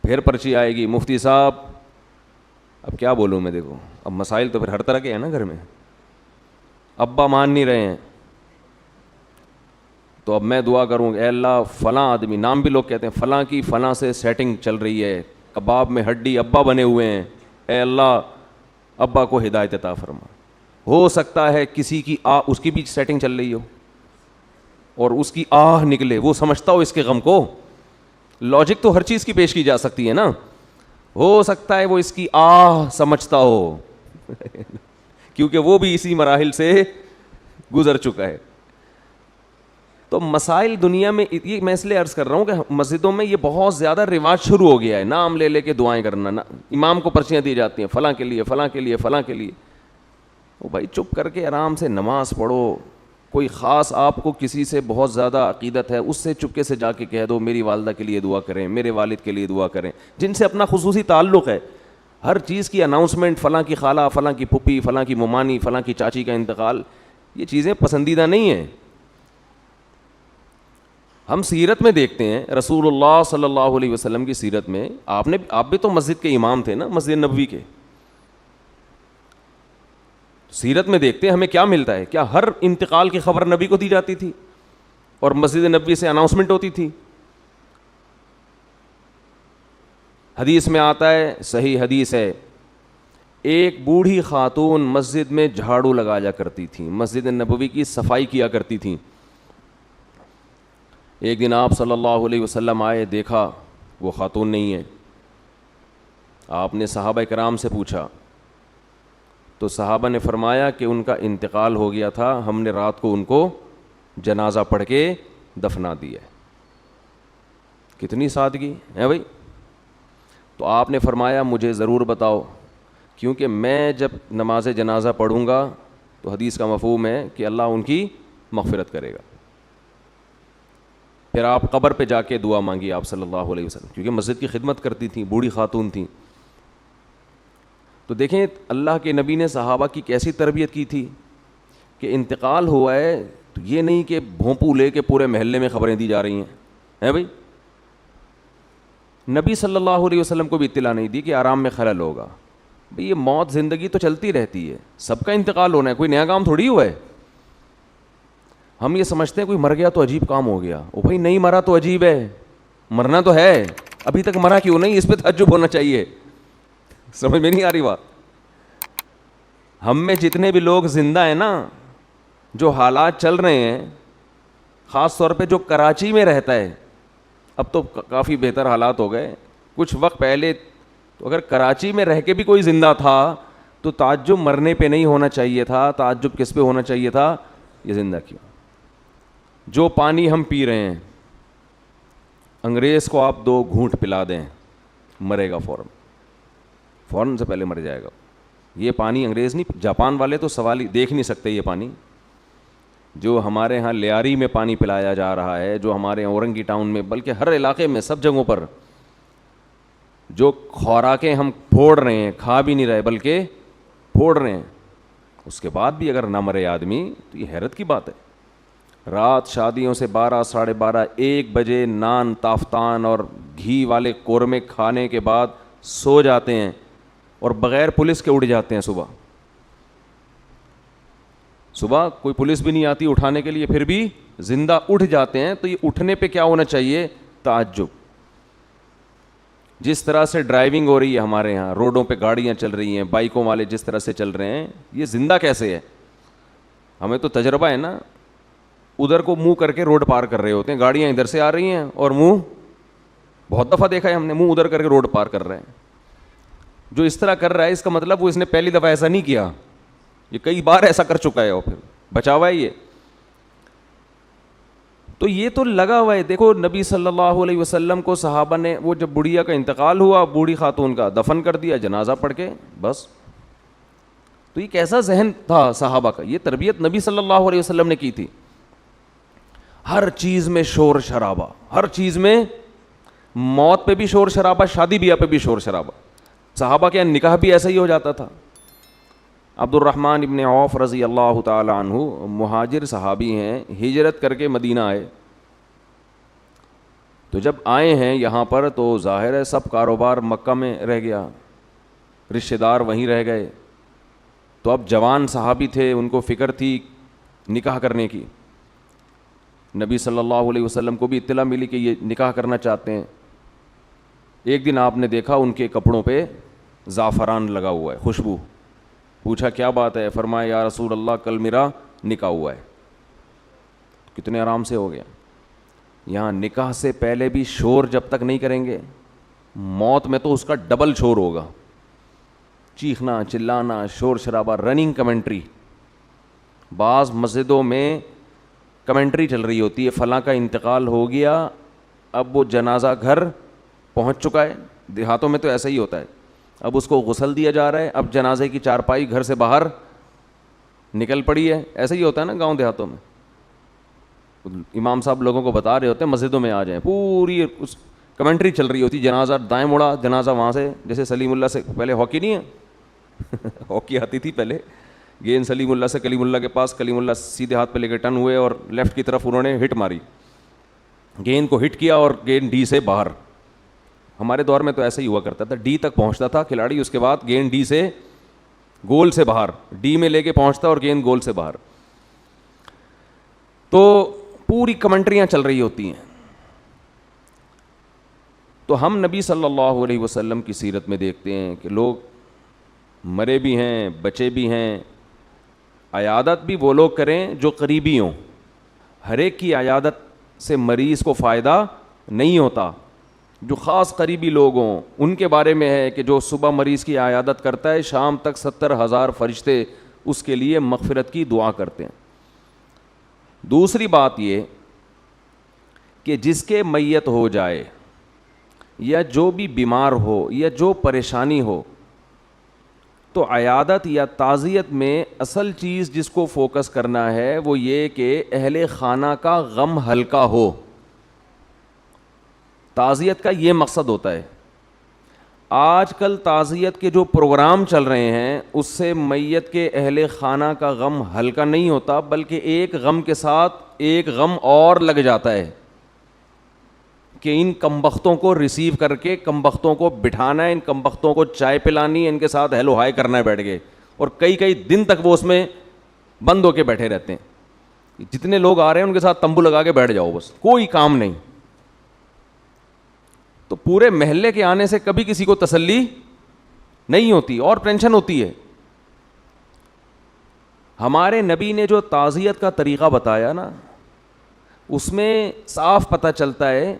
پھر پرچی آئے گی, مفتی صاحب اب کیا بولوں میں, دیکھو اب مسائل تو پھر ہر طرح کے ہیں نا گھر میں. ابا مان نہیں رہے ہیں تو اب میں دعا کروں اے اللہ فلاں آدمی, نام بھی لوگ کہتے ہیں, فلاں کی فلاں سے سیٹنگ چل رہی ہے, کباب میں ہڈی ابا بنے ہوئے ہیں, اے اللہ ابا کو ہدایت عطا فرما. ہو سکتا ہے کسی کی اس کی بھی سیٹنگ چل رہی ہو اور اس کی آہ نکلے, وہ سمجھتا ہو اس کے غم کو. لاجک تو ہر چیز کی پیش کی جا سکتی ہے نا. ہو سکتا ہے وہ اس کی آہ سمجھتا ہو کیونکہ وہ بھی اسی مراحل سے گزر چکا ہے. تو مسائل دنیا میں, یہ میں اس لیے عرض کر رہا ہوں کہ مسجدوں میں یہ بہت زیادہ رواج شروع ہو گیا ہے, نام لے لے کے دعائیں کرنا. نا امام کو پرچیاں دی جاتی ہیں فلاں کے لیے, فلاں کے لیے, فلاں کے لیے. وہ بھائی چپ کر کے آرام سے نماز پڑھو. کوئی خاص آپ کو کسی سے بہت زیادہ عقیدت ہے, اس سے چپکے سے جا کے کہہ دو میری والدہ کے لیے دعا کریں, میرے والد کے لیے دعا کریں, جن سے اپنا خصوصی تعلق ہے. ہر چیز کی اناؤنسمنٹ, فلاں کی خالہ, فلاں کی پھپھی, فلاں کی ممانی, فلاں کی چاچی کا انتقال, یہ چیزیں پسندیدہ نہیں ہیں. ہم سیرت میں دیکھتے ہیں رسول اللہ صلی اللہ علیہ وسلم کی سیرت میں, آپ بھی تو مسجد کے امام تھے نا, مسجد نبوی کے. سیرت میں دیکھتے ہیں ہمیں کیا ملتا ہے, کیا ہر انتقال کی خبر نبی کو دی جاتی تھی اور مسجد نبوی سے اناؤنسمنٹ ہوتی تھی. حدیث میں آتا ہے, صحیح حدیث ہے, ایک بوڑھی خاتون مسجد میں جھاڑو لگایا کرتی تھی, مسجد نبوی کی صفائی کیا کرتی تھیں. ایک دن آپ صلی اللہ علیہ وسلم آئے, دیکھا وہ خاتون نہیں ہے. آپ نے صحابہ کرام سے پوچھا تو صحابہ نے فرمایا کہ ان کا انتقال ہو گیا تھا, ہم نے رات کو ان کو جنازہ پڑھ کے دفنا دیا. کتنی سادگی ہے بھائی. تو آپ نے فرمایا مجھے ضرور بتاؤ, کیونکہ میں جب نماز جنازہ پڑھوں گا تو حدیث کا مفہوم ہے کہ اللہ ان کی مغفرت کرے گا. پھر آپ قبر پہ جا کے دعا مانگی آپ صلی اللہ علیہ وسلم, کیونکہ مسجد کی خدمت کرتی تھیں, بوڑھی خاتون تھیں. تو دیکھیں اللہ کے نبی نے صحابہ کی کیسی تربیت کی تھی کہ انتقال ہوا ہے تو یہ نہیں کہ بھونپو لے کے پورے محلے میں خبریں دی جا رہی ہیں بھائی. نبی صلی اللہ علیہ وسلم کو بھی اطلاع نہیں دی کہ آرام میں خلل ہوگا. بھئی یہ موت زندگی تو چلتی رہتی ہے, سب کا انتقال ہونا ہے, کوئی نیا کام تھوڑی ہوا ہے. ہم یہ سمجھتے ہیں کوئی مر گیا تو عجیب کام ہو گیا. او بھائی نہیں مرا تو عجیب ہے, مرنا تو ہے, ابھی تک مرا کیوں نہیں, اس پہ تعجب ہونا چاہیے. سمجھ میں نہیں آ رہی بات. ہم میں جتنے بھی لوگ زندہ ہیں نا, جو حالات چل رہے ہیں, خاص طور پہ جو کراچی میں رہتا ہے, اب تو کافی بہتر حالات ہو گئے. کچھ وقت پہلے تو اگر کراچی میں رہ کے بھی کوئی زندہ تھا تو تعجب مرنے پہ نہیں ہونا چاہیے تھا, تعجب کس پہ ہونا چاہیے تھا, یہ زندہ کیوں. جو پانی ہم پی رہے ہیں, انگریز کو آپ 2 گھونٹ پلا دیں, مرے گا فوراً سے پہلے مر جائے گا. یہ پانی انگریز نہیں, جاپان والے تو سوال ہی دیکھ نہیں سکتے. یہ پانی جو ہمارے ہاں لیاری میں پانی پلایا جا رہا ہے, جو ہمارے اورنگی ٹاؤن میں, بلکہ ہر علاقے میں, سب جگہوں پر, جو خوراکیں ہم پھوڑ رہے ہیں, کھا بھی نہیں رہے بلکہ پھوڑ رہے ہیں, اس کے بعد بھی اگر نہ مرے آدمی تو یہ حیرت کی بات ہے. رات شادیوں سے 12, 12:30, 1 بجے نان تافتان اور گھی والے قورمے کھانے کے بعد سو جاتے ہیں اور بغیر پولیس کے اٹھ جاتے ہیں. صبح کوئی پولیس بھی نہیں آتی اٹھانے کے لیے, پھر بھی زندہ اٹھ جاتے ہیں. تو یہ اٹھنے پہ کیا ہونا چاہیے؟ تعجب. جس طرح سے ڈرائیونگ ہو رہی ہے ہمارے یہاں, روڈوں پہ گاڑیاں چل رہی ہیں, بائکوں والے جس طرح سے چل رہے ہیں, یہ زندہ کیسے ہے؟ ہمیں تو تجربہ ہے نا, ادھر کو منہ کر کے روڈ پار کر رہے ہوتے ہیں, گاڑیاں ادھر سے آ رہی ہیں اور منہ, بہت دفعہ دیکھا ہے ہم نے, منہ ادھر کر کے روڈ پار کر رہے ہیں. جو اس طرح کر رہا ہے اس کا مطلب وہ اس نے پہلی دفعہ ایسا نہیں کیا, یہ کئی بار ایسا کر چکا ہے اور پھر بچا ہوا ہے یہ. تو یہ تو لگا ہوا ہے. دیکھو نبی صلی اللہ علیہ وسلم کو صحابہ نے, وہ جب بڑھیا کا انتقال ہوا, بوڑھی خاتون کا دفن کر دیا جنازہ پڑھ کے, بس. تو یہ کیسا ذہن تھا صحابہ کا, یہ تربیت نبی صلی اللہ علیہ وسلم نے کی تھی. ہر چیز میں شور شرابہ, ہر چیز میں, موت پہ بھی شور شرابہ, شادی بیاہ پہ بھی شور شرابہ. صحابہ کے نکاح بھی ایسا ہی ہو جاتا تھا. عبد الرحمن ابن عوف رضی اللہ تعالی عنہ مہاجر صحابی ہیں, ہجرت کر کے مدینہ آئے. تو جب آئے ہیں یہاں پر تو ظاہر ہے سب کاروبار مکہ میں رہ گیا, رشتہ دار وہیں رہ گئے. تو اب جوان صحابی تھے, ان کو فکر تھی نکاح کرنے کی. نبی صلی اللہ علیہ وسلم کو بھی اطلاع ملی کہ یہ نکاح کرنا چاہتے ہیں. ایک دن آپ نے دیکھا ان کے کپڑوں پہ زعفران لگا ہوا ہے, خوشبو. پوچھا کیا بات ہے؟ فرمایا یا رسول اللہ کل میرا نکاح ہوا ہے. کتنے آرام سے ہو گیا. یہاں نکاح سے پہلے بھی شور جب تک نہیں کریں گے, موت میں تو اس کا ڈبل شور ہوگا, چیخنا چلانا شور شرابہ, رننگ کمنٹری. بعض مسجدوں میں کمنٹری چل رہی ہوتی ہے, فلاں کا انتقال ہو گیا, اب وہ جنازہ گھر پہنچ چکا ہے. دیہاتوں میں تو ایسا ہی ہوتا ہے, اب اس کو غسل دیا جا رہا ہے, اب جنازے کی چارپائی گھر سے باہر نکل پڑی ہے. ایسا ہی ہوتا ہے نا گاؤں دیہاتوں میں. امام صاحب لوگوں کو بتا رہے ہوتے ہیں مسجدوں میں آ جائیں, پوری اس کمنٹری چل رہی ہوتی, جنازہ دائیں مڑا, جنازہ وہاں سے, جیسے سلیم اللہ سے پہلے ہاکی نہیں ہے ہاکی آتی تھی پہلے, گیند سلیم اللہ سے کلیم اللہ کے پاس, کلیم اللہ سیدھے ہاتھ پہ لے کے ٹن ہوئے اور لیفٹ کی طرف انہوں نے ہٹ ماری, گیند کو ہٹ کیا اور گیند ڈی سے باہر. ہمارے دور میں تو ایسا ہی ہوا کرتا تھا, ڈی تک پہنچتا تھا کھلاڑی, اس کے بعد گیند ڈی سے گول سے باہر, ڈی میں لے کے پہنچتا اور گیند گول سے باہر. تو پوری کمنٹریاں چل رہی ہوتی ہیں. تو ہم نبی صلی اللہ علیہ وسلم کی سیرت میں دیکھتے ہیں کہ لوگ مرے بھی ہیں, بچے بھی ہیں. عیادت بھی وہ لوگ کریں جو قریبی ہوں. ہر ایک کی عیادت سے مریض کو فائدہ نہیں ہوتا. جو خاص قریبی لوگ ہوں ان کے بارے میں ہے کہ جو صبح مریض کی عیادت کرتا ہے, شام تک 70,000 فرشتے اس کے لیے مغفرت کی دعا کرتے ہیں. دوسری بات یہ کہ جس کے میت ہو جائے یا جو بھی بیمار ہو یا جو پریشانی ہو, تو عیادت یا تعزیت میں اصل چیز جس کو فوکس کرنا ہے وہ یہ کہ اہل خانہ کا غم ہلکا ہو. تعزیت کا یہ مقصد ہوتا ہے. آج کل تعزیت کے جو پروگرام چل رہے ہیں اس سے میت کے اہل خانہ کا غم ہلکا نہیں ہوتا, بلکہ ایک غم کے ساتھ ایک غم اور لگ جاتا ہے کہ ان کمبختوں کو ریسیو کر کے کمبختوں کو بٹھانا ہے, ان کمبختوں کو چائے پلانی ہے, ان کے ساتھ ہیلو ہائی کرنا ہے بیٹھ کے, اور کئی کئی دن تک وہ اس میں بند ہو کے بیٹھے رہتے ہیں. جتنے لوگ آ رہے ہیں ان کے ساتھ تمبو لگا کے بیٹھ جاؤ, بس کوئی کام نہیں. تو پورے محلے کے آنے سے کبھی کسی کو تسلی نہیں ہوتی اور ٹینشن ہوتی ہے. ہمارے نبی نے جو تعزیت کا طریقہ بتایا نا, اس میں صاف پتہ چلتا ہے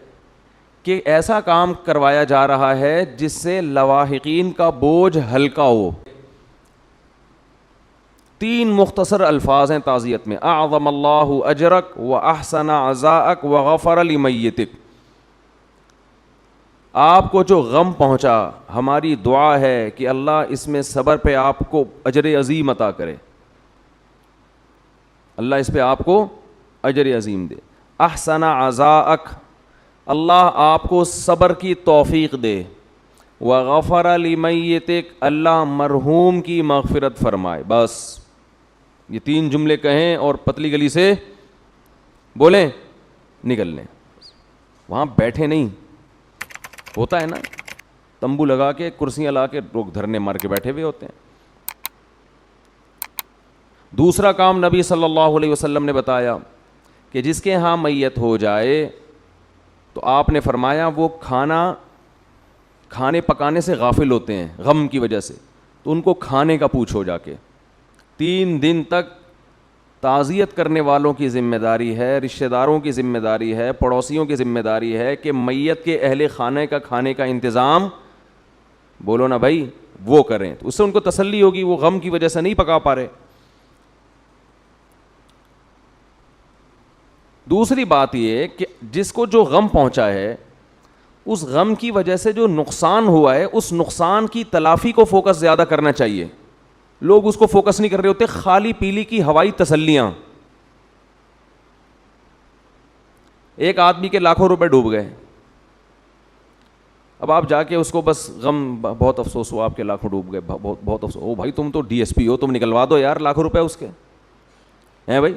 کہ ایسا کام کروایا جا رہا ہے جس سے لواحقین کا بوجھ ہلکا ہو. 3 مختصر الفاظ ہیں تعزیت میں, اعظم اللہ اجرک و احسن عزاءک و غفر لمیتک. آپ کو جو غم پہنچا, ہماری دعا ہے کہ اللہ اس میں صبر پہ آپ کو اجر عظیم عطا کرے, اللہ اس پہ آپ کو اجر عظیم دے. احسن عزاءک, اللہ آپ کو صبر کی توفیق دے. وغفر لمیتک، اللہ مرحوم کی مغفرت فرمائے. بس یہ 3 جملے کہیں اور پتلی گلی سے بولیں نکل لیں. وہاں بیٹھے نہیں، ہوتا ہے نا تمبو لگا کے کرسیاں لا کے لوگ دھرنے مار کے بیٹھے ہوئے ہوتے ہیں. دوسرا کام نبی صلی اللہ علیہ وسلم نے بتایا کہ جس کے ہاں میت ہو جائے تو آپ نے فرمایا وہ کھانے پکانے سے غافل ہوتے ہیں غم کی وجہ سے، تو ان کو کھانے کا پوچھو جا کے. 3 دن تک تعزیت کرنے والوں کی ذمہ داری ہے، رشتہ داروں کی ذمہ داری ہے، پڑوسیوں کی ذمہ داری ہے کہ میت کے اہل خانے کا کھانے کا انتظام، بولو نا بھائی، وہ کریں. تو اس سے ان کو تسلی ہوگی، وہ غم کی وجہ سے نہیں پکا پا رہے. دوسری بات یہ کہ جس کو جو غم پہنچا ہے، اس غم کی وجہ سے جو نقصان ہوا ہے، اس نقصان کی تلافی کو فوکس زیادہ کرنا چاہیے. لوگ اس کو فوکس نہیں کر رہے ہوتے، خالی پیلی کی ہوائی تسلیاں. ایک آدمی کے لاکھوں روپے ڈوب گئے، اب آپ جا کے اس کو بس غم، بہت افسوس ہوا آپ کے لاکھوں ڈوب گئے، بہت افسوس. او بھائی تم تو ڈی ایس پی ہو، تم نکلوا دو یار لاکھوں روپے اس کے ہیں بھائی.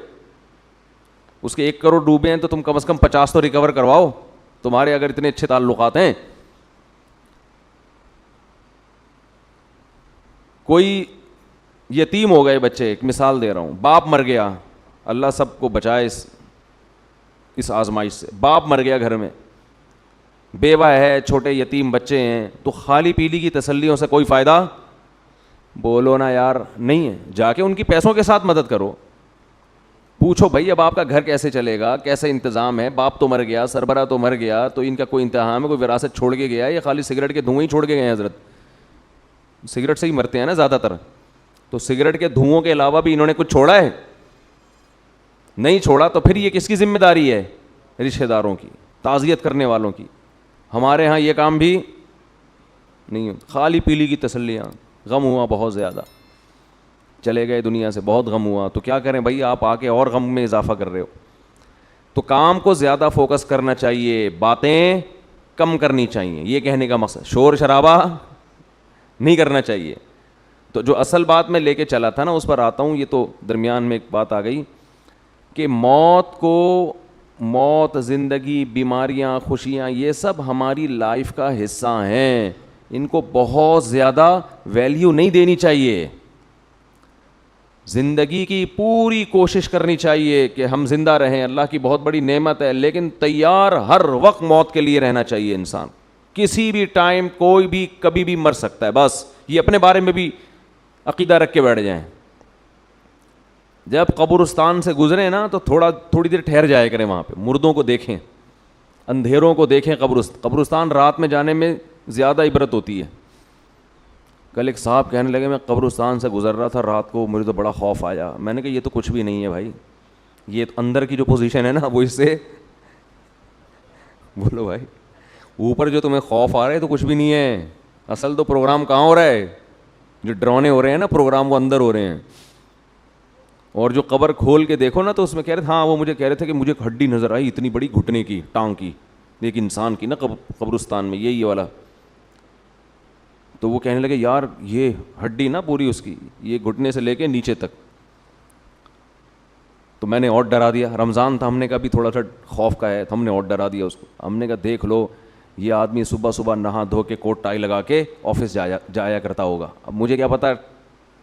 اس کے 1 کروڑ ڈوبے ہیں تو تم کم از کم 50 تو ریکور کرواؤ، تمہارے اگر اتنے اچھے تعلقات ہیں. کوئی یتیم ہو گئے بچے، ایک مثال دے رہا ہوں، باپ مر گیا، اللہ سب کو بچائے اس آزمائش سے. باپ مر گیا گھر میں، بیوہ ہے، چھوٹے یتیم بچے ہیں، تو خالی پیلی کی تسلیوں سے کوئی فائدہ، بولو نا یار، نہیں ہے. جا کے ان کی پیسوں کے ساتھ مدد کرو، پوچھو بھائی اب آپ کا گھر کیسے چلے گا، کیسے انتظام ہے، باپ تو مر گیا، سربراہ تو مر گیا، تو ان کا کوئی انتظام ہے، کوئی وراثت چھوڑ کے گیا، یا خالی سگریٹ کے دھوئیں ہی چھوڑ کے گئے ہیں. حضرت سگریٹ سے ہی مرتے ہیں نا زیادہ تر، تو سگریٹ کے دھوؤں کے علاوہ بھی انہوں نے کچھ چھوڑا ہے؟ نہیں چھوڑا. تو پھر یہ کس کی ذمہ داری ہے؟ رشتہ داروں کی، تعزیت کرنے والوں کی. ہمارے ہاں یہ کام بھی نہیں ہوتا، خالی پیلی کی تسلیاں. غم ہوا بہت زیادہ، چلے گئے دنیا سے، بہت غم ہوا، تو کیا کریں بھائی، آپ آ کے اور غم میں اضافہ کر رہے ہو. تو کام کو زیادہ فوکس کرنا چاہیے، باتیں کم کرنی چاہیے، یہ کہنے کا مقصد. شور شرابہ نہیں کرنا چاہیے. تو جو اصل بات میں لے کے چلا تھا نا، اس پر آتا ہوں. یہ تو درمیان میں ایک بات آ گئی کہ موت، زندگی، بیماریاں، خوشیاں، یہ سب ہماری لائف کا حصہ ہیں. ان کو بہت زیادہ ویلیو نہیں دینی چاہیے. زندگی کی پوری کوشش کرنی چاہیے کہ ہم زندہ رہیں، اللہ کی بہت بڑی نعمت ہے، لیکن تیار ہر وقت موت کے لیے رہنا چاہیے. انسان کسی بھی ٹائم، کوئی بھی کبھی بھی مر سکتا ہے. بس یہ اپنے بارے میں بھی عقیدہ رکھ کے بیٹھ جائیں. جب قبرستان سے گزرے نا تو تھوڑی دیر ٹھہر جایا کریں، وہاں پہ مردوں کو دیکھیں، اندھیروں کو دیکھیں. قبرستان رات میں جانے میں زیادہ عبرت ہوتی ہے. کل ایک صاحب کہنے لگے میں قبرستان سے گزر رہا تھا رات کو، مجھے تو بڑا خوف آیا. میں نے کہا یہ تو کچھ بھی نہیں ہے بھائی، یہ اندر کی جو پوزیشن ہے نا وہ اس سے، بولو بھائی، اوپر جو تمہیں خوف آ رہا ہے تو کچھ بھی نہیں ہے. اصل تو پروگرام کہاں ہو رہا ہے؟ جو ڈرونے ہو رہے ہیں نا پروگرام، وہ اندر ہو رہے ہیں. اور جو قبر کھول کے دیکھو نا تو اس میں کہہ رہے تھے، ہاں وہ مجھے کہہ رہے تھے کہ مجھے ایک ہڈی نظر آئی اتنی بڑی، گھٹنے کی، ٹانگ کی، ایک انسان کی نا قبرستان میں، یہی والا. تو وہ کہنے لگے یار یہ ہڈی نا پوری اس کی، یہ گھٹنے سے لے کے نیچے تک. تو میں نے اور ڈرا دیا. رمضان تھا، ہم نے کہا بھی تھوڑا سا خوف کا ہے، ہم نے اور ڈرا دیا اس کو. ہم نے کہا دیکھ لو یہ آدمی صبح صبح نہا دھو کے کوٹ ٹائی لگا کے آفس جایا کرتا ہوگا. اب مجھے کیا پتا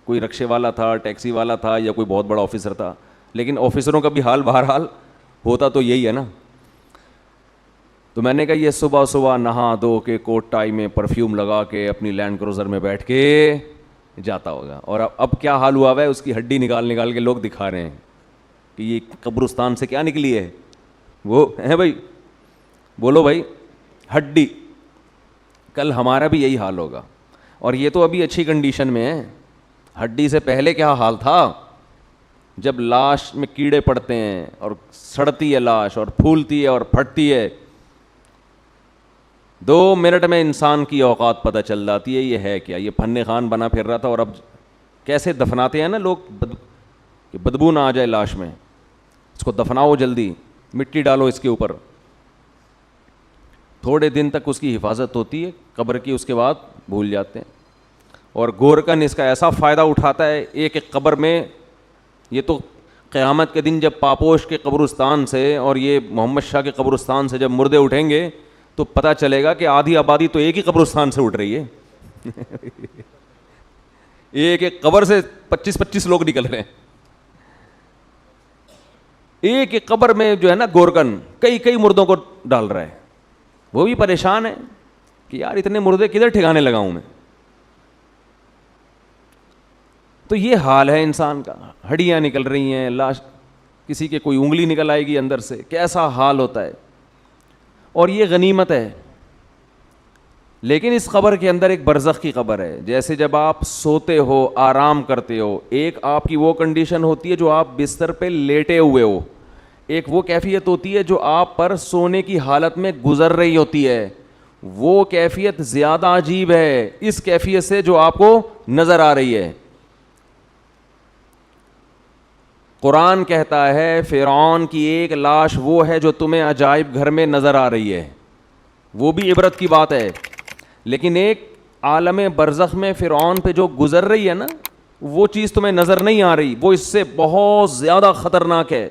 کوئی رکشے والا تھا، ٹیکسی والا تھا، یا کوئی بہت بڑا آفیسر تھا، لیکن آفیسروں کا بھی حال بہرحال ہوتا تو یہی ہے نا. تو میں نے کہا یہ صبح صبح نہا دھو کے کوٹ ٹائی میں پرفیوم لگا کے اپنی لینڈ کروزر میں بیٹھ کے جاتا ہوگا. اور اب کیا حال ہوا ہے، اس کی ہڈی نکال کے لوگ دکھا رہے ہیں کہ یہ قبرستان سے کیا نکلی ہے. وہ ہے بھائی، بولو بھائی، ہڈی. کل ہمارا بھی یہی حال ہوگا. اور یہ تو ابھی اچھی کنڈیشن میں ہے، ہڈی سے پہلے کیا حال تھا، جب لاش میں کیڑے پڑتے ہیں اور سڑتی ہے لاش اور پھولتی ہے اور پھٹتی ہے. 2 منٹ میں انسان کی اوقات پتہ چل جاتی ہے. یہ ہے کیا، یہ فن خان بنا پھر رہا تھا. اور اب کیسے دفناتے ہیں نا لوگ کہ بدبو نہ آ جائے لاش میں، اس کو دفناؤ جلدی، مٹی ڈالو اس کے اوپر. تھوڑے دن تک اس کی حفاظت ہوتی ہے قبر کی, اس کے بعد بھول جاتے ہیں. اور گورکن اس کا ایسا فائدہ اٹھاتا ہے ایک ایک قبر میں. یہ تو قیامت کے دن جب پاپوش کے قبرستان سے اور یہ محمد شاہ کے قبرستان سے جب مردے اٹھیں گے تو پتہ چلے گا کہ آدھی آبادی تو ایک ہی قبرستان سے اٹھ رہی ہے. ایک ایک قبر سے 25 لوگ نکل رہے ہیں. ایک ایک قبر میں جو ہے نا گورکن کئی مردوں کو ڈال رہا ہے. وہ بھی پریشان ہے کہ یار اتنے مردے کدھر ٹھکانے لگاؤں میں. تو یہ حال ہے انسان کا, ہڈیاں نکل رہی ہیں, لاش, کسی کے کوئی انگلی نکل آئے گی اندر سے, کیسا حال ہوتا ہے. اور یہ غنیمت ہے. لیکن اس قبر کے اندر ایک برزخ کی قبر ہے. جیسے جب آپ سوتے ہو, آرام کرتے ہو, ایک آپ کی وہ کنڈیشن ہوتی ہے جو آپ بستر پہ لیٹے ہوئے ہو, ایک وہ کیفیت ہوتی ہے جو آپ پر سونے کی حالت میں گزر رہی ہوتی ہے. وہ کیفیت زیادہ عجیب ہے اس کیفیت سے جو آپ کو نظر آ رہی ہے. قرآن کہتا ہے فرعون کی ایک لاش وہ ہے جو تمہیں عجائب گھر میں نظر آ رہی ہے, وہ بھی عبرت کی بات ہے. لیکن ایک عالم برزخ میں فرعون پہ جو گزر رہی ہے نا, وہ چیز تمہیں نظر نہیں آ رہی, وہ اس سے بہت زیادہ خطرناک ہے.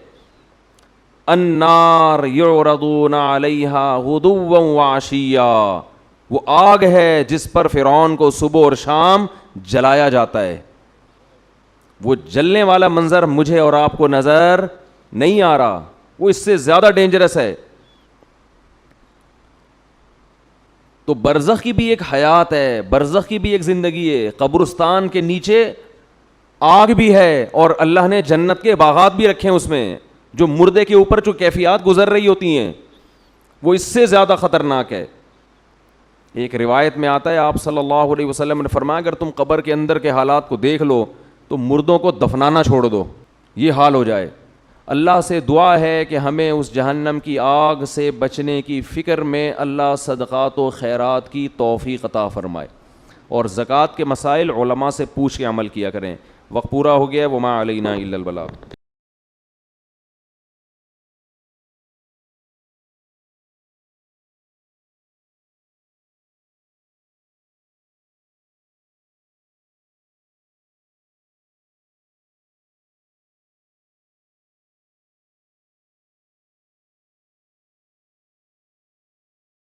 النار یعرضون علیہا غدوا وعشیا, وہ آگ ہے جس پر فرعون کو صبح اور شام جلایا جاتا ہے. وہ جلنے والا منظر مجھے اور آپ کو نظر نہیں آ رہا, وہ اس سے زیادہ ڈینجرس ہے. تو برزخ کی بھی ایک حیات ہے, برزخ کی بھی ایک زندگی ہے. قبرستان کے نیچے آگ بھی ہے اور اللہ نے جنت کے باغات بھی رکھے ہیں اس میں. جو مردے کے اوپر جو کیفیات گزر رہی ہوتی ہیں وہ اس سے زیادہ خطرناک ہے. ایک روایت میں آتا ہے آپ صلی اللہ علیہ وسلم نے فرمایا اگر تم قبر کے اندر کے حالات کو دیکھ لو تو مردوں کو دفنانا چھوڑ دو, یہ حال ہو جائے. اللہ سے دعا ہے کہ ہمیں اس جہنم کی آگ سے بچنے کی فکر میں اللہ صدقات و خیرات کی توفیق عطا فرمائے. اور زکوٰۃ کے مسائل علماء سے پوچھ کے عمل کیا کریں. وقت پورا ہو گیا. وما علینا الا البلاغ.